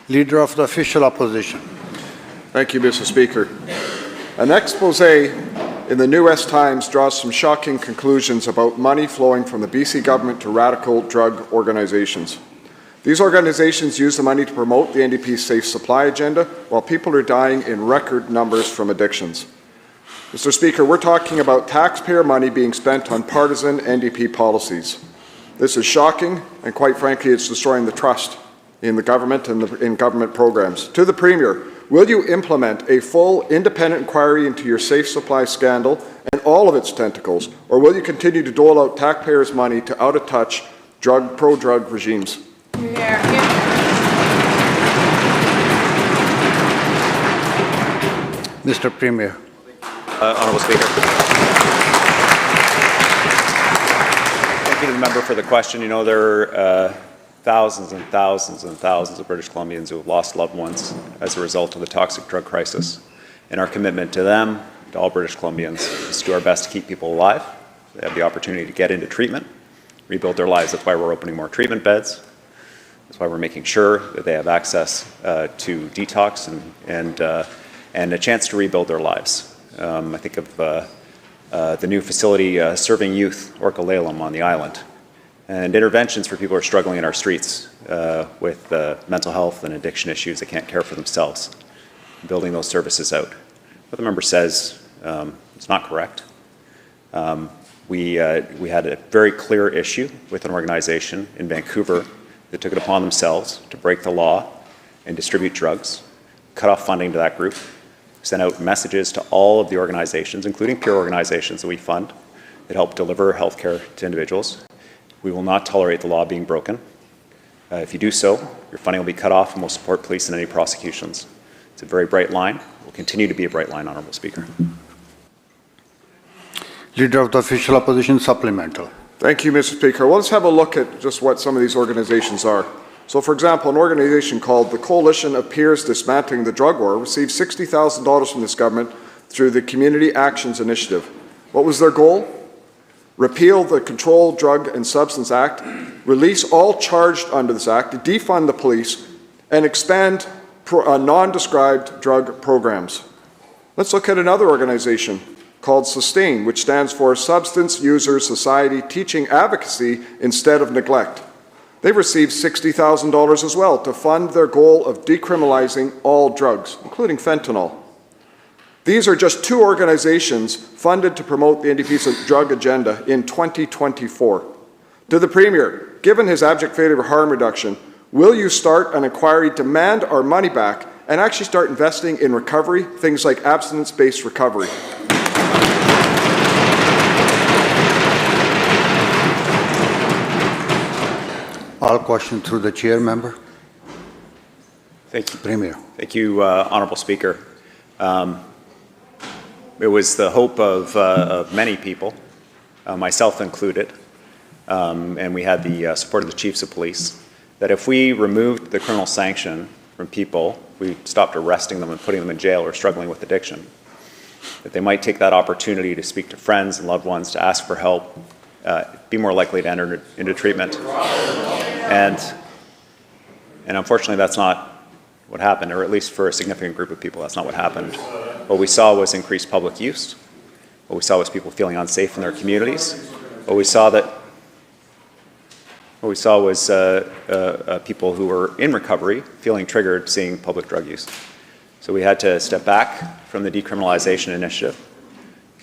Leader of the Official Opposition. Thank you, Mr. Speaker. An expose in the New West Times draws some shocking conclusions about money flowing from the BC government to radical drug organizations. These organizations use the money to promote the NDP's safe supply agenda while people are dying in record numbers from addictions. Mr. Speaker, we're talking about taxpayer money being spent on partisan NDP policies. This is shocking, and quite frankly, it's destroying the trust in the government and in government programs. To the Premier, will you implement a full independent inquiry into your safe supply scandal and all of its tentacles, or will you continue to dole out taxpayers' money to out-of-touch pro-drug regimes? Mr. Premier. Honourable Speaker. Thank you to the member for the question. You know, there are thousands and thousands and thousands of British Columbians who have lost loved ones as a result of the toxic drug crisis. And our commitment to them, to all British Columbians, is to do our best to keep people alive. They have the opportunity to get into treatment, rebuild their lives. That's why we're opening more treatment beds. That's why we're making sure that they have access to detox and a chance to rebuild their lives. I think of the new facility serving youth, Orca-Lalem, on the island, and interventions for people who are struggling in our streets with mental health and addiction issues that can't care for themselves, building those services out. What the member says is not correct. We had a very clear issue with an organization in Vancouver that took it upon themselves to break the law and distribute drugs, cut off funding to that group, sent out messages to all of the organizations, including peer organizations that we fund, that help deliver health care to individuals. We will not tolerate the law being broken. If you do so, your funding will be cut off and we'll support police in any prosecutions. It's a very bright line. It will continue to be a bright line, Honourable Speaker. Leader of the Official Opposition, supplemental. Thank you, Mr. Speaker. Well, let's have a look at just what some of these organizations are. So, for example, an organization called the Coalition of Peers Dismantling the Drug War received $60,000 from this government through the Community Actions Initiative. What was their goal? Repeal the Controlled Drug and Substance Act, release all charged under this act, defund the police, and expand non-described drug programs. Let's look at another organization called SUSTAIN, which stands for Substance User Society Teaching Advocacy Instead of Neglect. They received $60,000 as well to fund their goal of decriminalizing all drugs, including fentanyl. These are just two organizations funded to promote the NDP's drug agenda in 2024. To the Premier, given his abject failure of harm reduction, will you start an inquiry, demand our money back, and actually start investing in recovery, things like abstinence-based recovery? All questions through the chair, member. Thank you. Premier. Thank you, Honourable Speaker. It was the hope of many people, myself included, and we had the support of the chiefs of police, that if we removed the criminal sanction from people, we stopped arresting them and putting them in jail or struggling with addiction, that they might take that opportunity to speak to friends and loved ones, to ask for help, be more likely to enter into treatment. And unfortunately, that's not what happened, or at least for a significant group of people, that's not what happened. What we saw was increased public use. What we saw was people feeling unsafe in their communities. What we saw was people who were in recovery feeling triggered seeing public drug use. So we had to step back from the Decriminalization initiative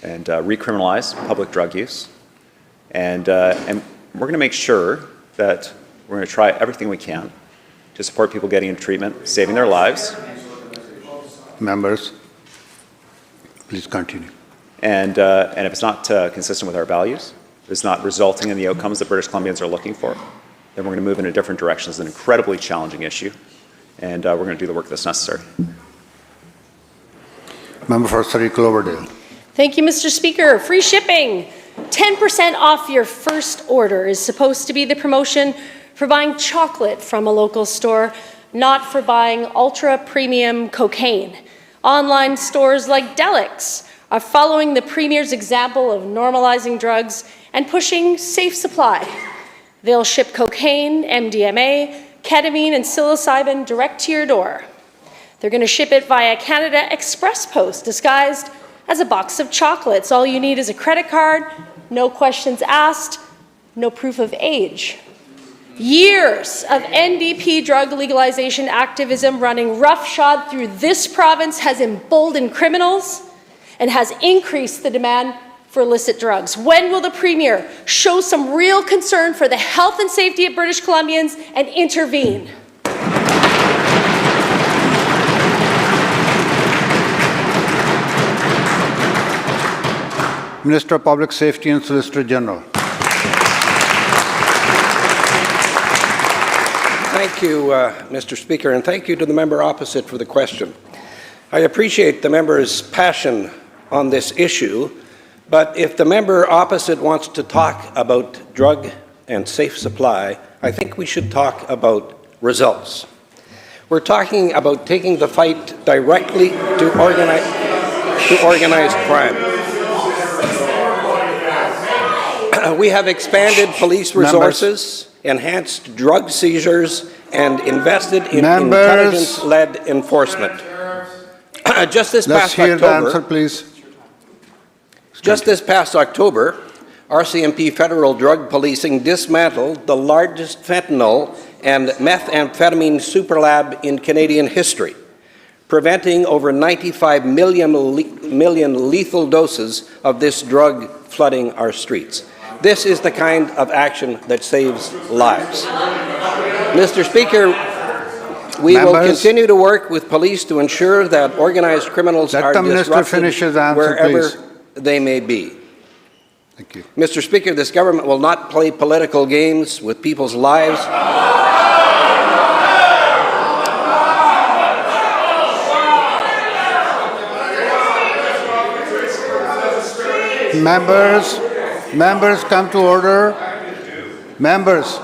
and recriminalize public drug use. And we're going to make sure that we're going to try everything we can to support people getting into treatment, saving their lives. Members, please continue. And if it's not consistent with our values, if it's not resulting in the outcomes that British Columbians are looking for, then we're going to move in a different direction. It's an incredibly challenging issue, and we're going to do the work that's necessary. Member for Surrey Cloverdale. Thank you, Mr. Speaker. Free shipping. 10% off your first order is supposed to be the promotion for buying chocolate from a local store, not for buying ultra-premium cocaine. Online stores like Delix are following the Premier's example of normalizing drugs and pushing safe supply. They'll ship cocaine, MDMA, ketamine and psilocybin direct to your door. They're going to ship it via Canada Express Post, disguised as a box of chocolates. All you need is a credit card, no questions asked, no proof of age. Years of NDP drug legalization activism running roughshod through this province has emboldened criminals and has increased the demand for illicit drugs. When will the Premier show some real concern for the health and safety of British Columbians and intervene? Minister of Public Safety and Solicitor General. Thank you, Mr. Speaker, and thank you to the member opposite for the question. I appreciate the member's passion on this issue, but if the member opposite wants to talk about drug and safe supply, I think we should talk about results. We're talking about taking the fight directly to organized crime. We have expanded police resources, enhanced drug seizures, and invested in intelligence-led enforcement. Just this Let's past hear the answer, October, please. just this past October, RCMP federal drug policing dismantled the largest fentanyl and methamphetamine superlab in Canadian history, preventing over 95 million lethal doses of this drug flooding our streets. This is the kind of action that saves lives. Mr. Speaker, we will continue to work with police to ensure that organized criminals are disrupted wherever they may be. Thank you. Mr. Speaker, this government will not play political games with people's lives. Members, come to order. Members.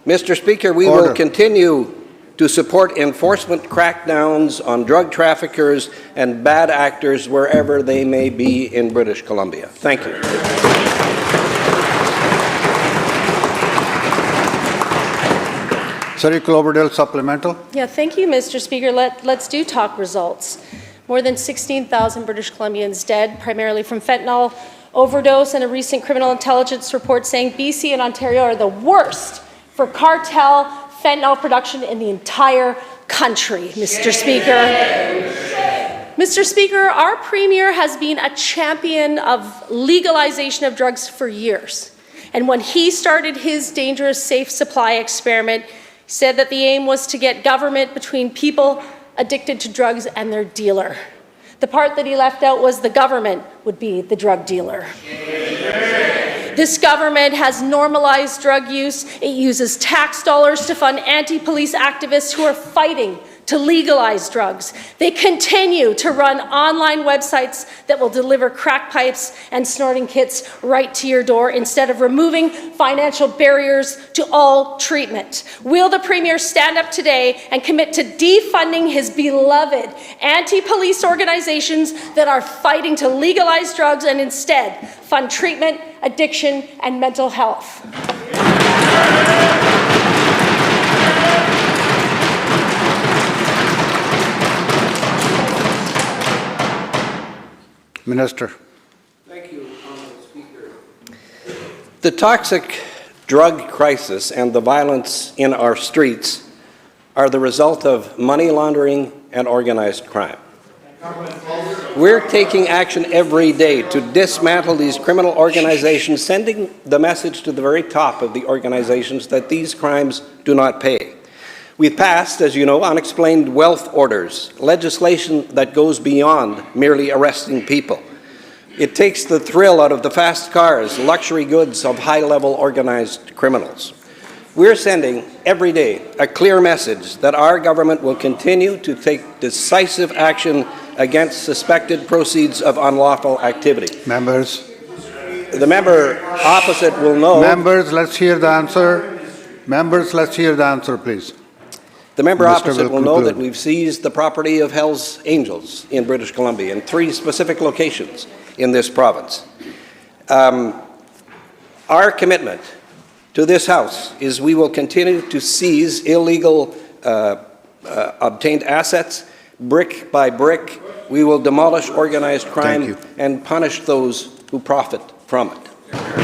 Mr. Speaker, we will continue to support enforcement crackdowns on drug traffickers and bad actors wherever they may be in British Columbia. Thank you. Surrey Cloverdale supplemental. Yeah, thank you, Mr. Speaker. Let's do talk results. More than 16,000 British Columbians dead, primarily from fentanyl overdose, and a recent criminal intelligence report saying BC and Ontario are the worst for cartel fentanyl production in the entire country, Mr. Speaker. Mr. Speaker, our Premier has been a champion of legalization of drugs for years. And when he started his dangerous safe supply experiment, he said that the aim was to get government between people addicted to drugs and their dealer. The part that he left out was the government would be the drug dealer. This government has normalized drug use. It uses tax dollars to fund anti-police activists who are fighting to legalize drugs. They continue to run online websites that will deliver crack pipes and snorting kits right to your door instead of removing financial barriers to all treatment. Will the Premier stand up today and commit to defunding his beloved anti-police organizations that are fighting to legalize drugs and instead fund treatment, addiction, and mental health? Minister. Thank you, Honourable Speaker. The toxic drug crisis and the violence in our streets are the result of money laundering and organized crime. We're taking action every day to dismantle these criminal organizations, sending the message to the very top of the organizations that these crimes do not pay. We've passed, as you know, unexplained wealth orders, legislation that goes beyond merely arresting people. It takes the thrill out of the fast cars, luxury goods of high-level organized criminals. We're sending every day a clear message that our government will continue to take decisive action against suspected proceeds of unlawful activity. Members. The member opposite will know... Members, let's hear the answer. Members, let's hear the answer, please. The member opposite will know that we've seized the property of Hell's Angels in British Columbia in 3 specific locations in this province. Our commitment to this House is we will continue to seize illegal obtained assets brick by brick. We will demolish organized crime you. and punish those who profit from it.